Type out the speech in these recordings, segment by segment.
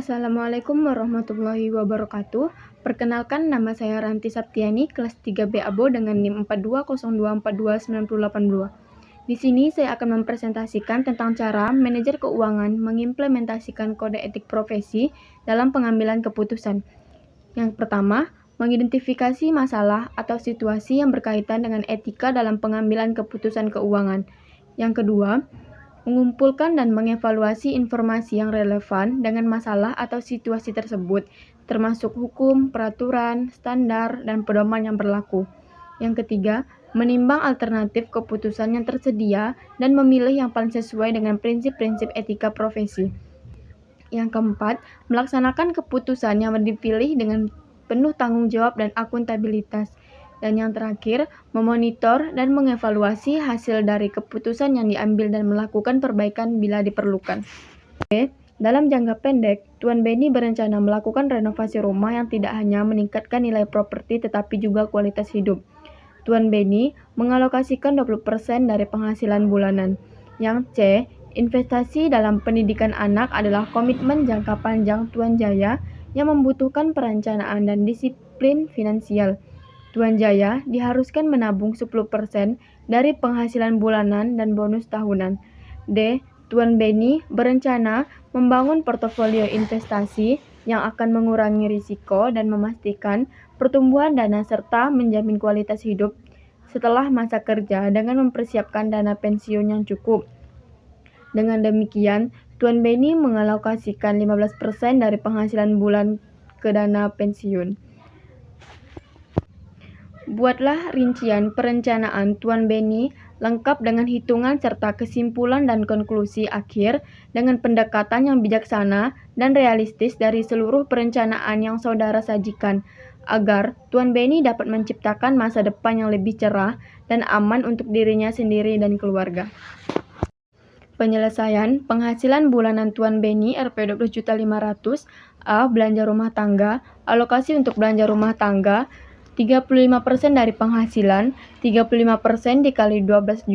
Assalamualaikum warahmatullahi wabarakatuh. Perkenalkan, nama saya Ranti Saptiani, kelas 3B ABO dengan NIM 4202429082. Di sini saya akan mempresentasikan tentang cara manajer keuangan mengimplementasikan kode etik profesi dalam pengambilan keputusan. Yang pertama, mengidentifikasi masalah atau situasi yang berkaitan dengan etika dalam pengambilan keputusan keuangan. Yang kedua, mengumpulkan dan mengevaluasi informasi yang relevan dengan masalah atau situasi tersebut, termasuk hukum, peraturan, standar, dan pedoman yang berlaku. Yang ketiga, menimbang alternatif keputusan yang tersedia dan memilih yang paling sesuai dengan prinsip-prinsip etika profesi. Yang keempat, melaksanakan keputusan yang dipilih dengan penuh tanggung jawab dan akuntabilitas. Dan yang terakhir, memonitor dan mengevaluasi hasil dari keputusan yang diambil dan melakukan perbaikan bila diperlukan. Dalam jangka pendek, Tuan Benny berencana melakukan renovasi rumah yang tidak hanya meningkatkan nilai properti tetapi juga kualitas hidup. Tuan Benny mengalokasikan 20% dari penghasilan bulanan. Yang C, investasi dalam pendidikan anak adalah komitmen jangka panjang Tuan Jaya yang membutuhkan perencanaan dan disiplin finansial. Tuan Jaya diharuskan menabung 10% dari penghasilan bulanan dan bonus tahunan. D. Tuan Benny berencana membangun portofolio investasi yang akan mengurangi risiko dan memastikan pertumbuhan dana serta menjamin kualitas hidup setelah masa kerja dengan mempersiapkan dana pensiun yang cukup. Dengan demikian, Tuan Benny mengalokasikan 15% dari penghasilan bulan ke dana pensiun. Buatlah rincian perencanaan Tuan Benny lengkap dengan hitungan serta kesimpulan dan konklusi akhir dengan pendekatan yang bijaksana dan realistis dari seluruh perencanaan yang saudara sajikan, agar Tuan Benny dapat menciptakan masa depan yang lebih cerah dan aman untuk dirinya sendiri dan keluarga. Penyelesaian penghasilan bulanan Tuan Benny Rp 12.500.000. A. Belanja rumah tangga. Alokasi untuk belanja rumah tangga 35% dari penghasilan. 35% dikali 12.500.000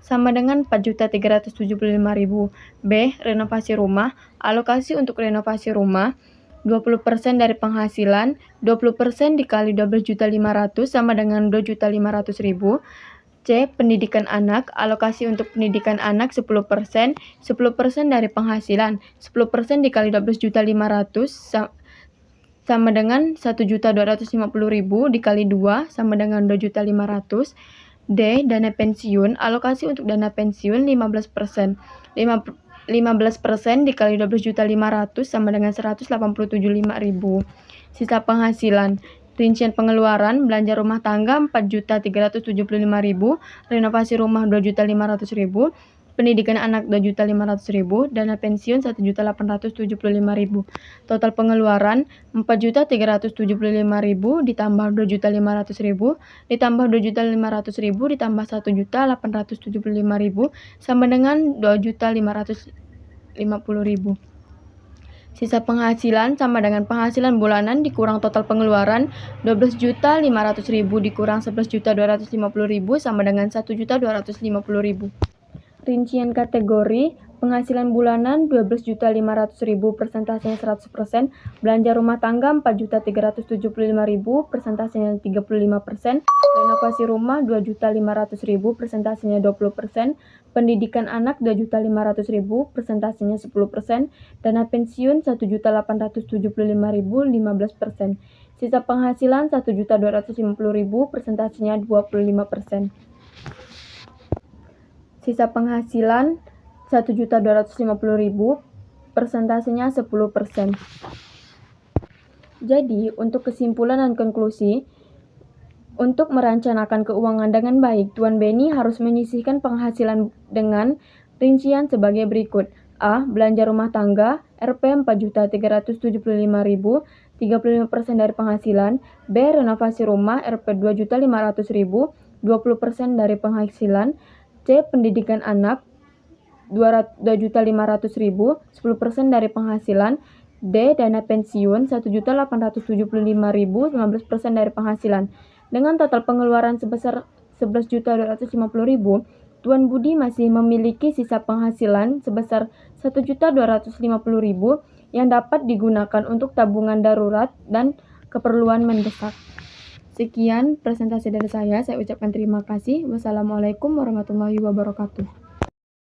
sama dengan 4.375.000. B. Renovasi rumah. Alokasi untuk renovasi rumah 20% dari penghasilan. 20% dikali 12.500.000 sama dengan 2.500.000. C. Pendidikan anak. Alokasi untuk pendidikan anak 10%. 10% dari penghasilan. 10% dikali 12.500.000 sama dengan 1.250.000 dikali 2 sama dengan 2.500.000. D. Dana pensiun. Alokasi untuk dana pensiun 15%. 15% dikali 12.500.000 sama dengan 187.500. Sisa penghasilan. Rincian pengeluaran: belanja rumah tangga 4.375.000, renovasi rumah 2.500.000, pendidikan anak 2.500.000, dana pensiun 1.875.000. Total pengeluaran 4.375.000 ditambah 2.500.000 ditambah 2.500.000 ditambah 1.875.000 sama dengan 2.550.000. Sisa penghasilan sama dengan penghasilan bulanan dikurang total pengeluaran 12.500.000 dikurang 11.250.000 sama dengan 1.250.000. Rincian kategori penghasilan bulanan 12.500.000 persentasenya 100%, belanja rumah tangga 4.375.000 persentasenya 35%, renovasi rumah 2.500.000 persentasenya 20%, pendidikan anak 2.500.000 persentasenya 10%, dana pensiun 1.875.000 15%, sisa penghasilan 1.250.000 persentasenya 25%. Sisa penghasilan 1.250.000 persentasenya 10%. Jadi, untuk kesimpulan dan konklusi, untuk merencanakan keuangan dengan baik, Tuan Benny harus menyisihkan penghasilan dengan rincian sebagai berikut. A. Belanja rumah tangga Rp 4.375.000, 35% dari penghasilan. B. Renovasi rumah Rp 2.500.000, 20% dari penghasilan. C. Pendidikan anak 2.500.000, 10% dari penghasilan. D. Dana pensiun 1.875.000, 15% dari penghasilan. Dengan total pengeluaran sebesar 11.250.000, Tuan Budi masih memiliki sisa penghasilan sebesar 1.250.000 yang dapat digunakan untuk tabungan darurat dan keperluan mendesak. Sekian presentasi dari saya ucapkan terima kasih. Wassalamualaikum warahmatullahi wabarakatuh.